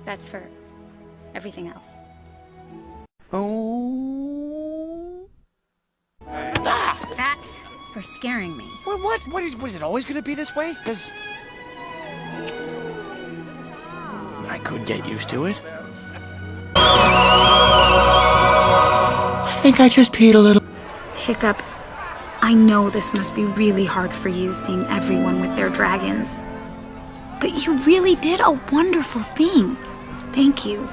That's for everything else. Oh. That's for scaring me. What is it always gonna be this way? Because I could get used to it. I think I just peed a little. Hiccup, I know this must be really hard for you seeing everyone with their dragons. But you really did a wonderful thing. Thank you.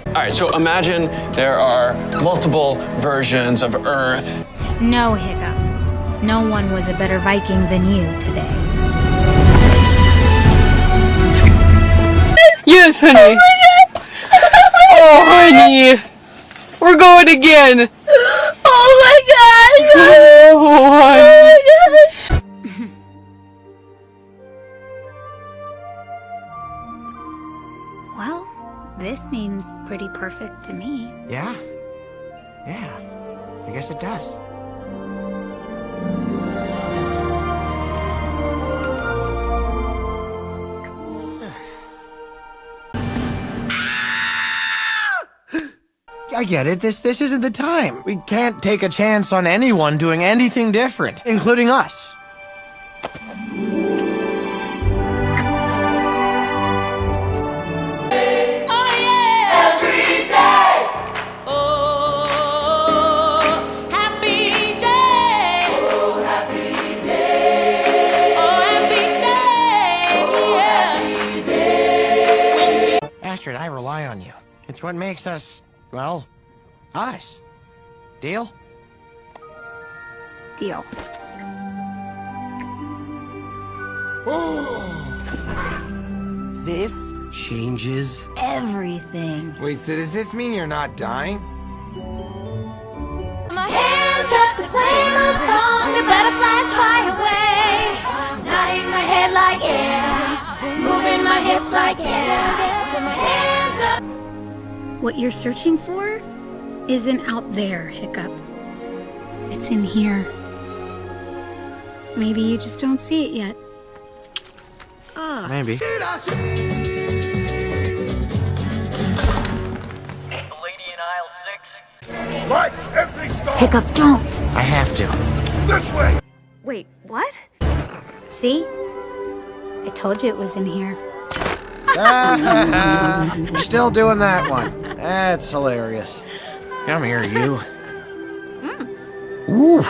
All right, so imagine there are multiple versions of Earth. No, Hiccup. No one was a better Viking than you today. Yes, honey. Oh, honey. We're going again. Oh my god! Oh, honey. Well, this seems pretty perfect to me. Yeah? Yeah. I guess it does. I get it. This isn't the time. We can't take a chance on anyone doing anything different, including us. Astrid, I rely on you. It's what makes us, well, us. Deal? Deal. This changes Everything. Wait, so does this mean you're not dying? My hands up, they're playing a song, the butterflies fly away. Nodding my head like yeah, moving my hips like yeah. Put my hands up. What you're searching for isn't out there, Hiccup. It's in here. Maybe you just don't see it yet. Ugh. Maybe. Lady in aisle 6. Like every stop. Hiccup, don't! I have to. This way. Wait, what? See? I told you it was in here. We're still doing that one. That's hilarious. Come here, you. Ooh.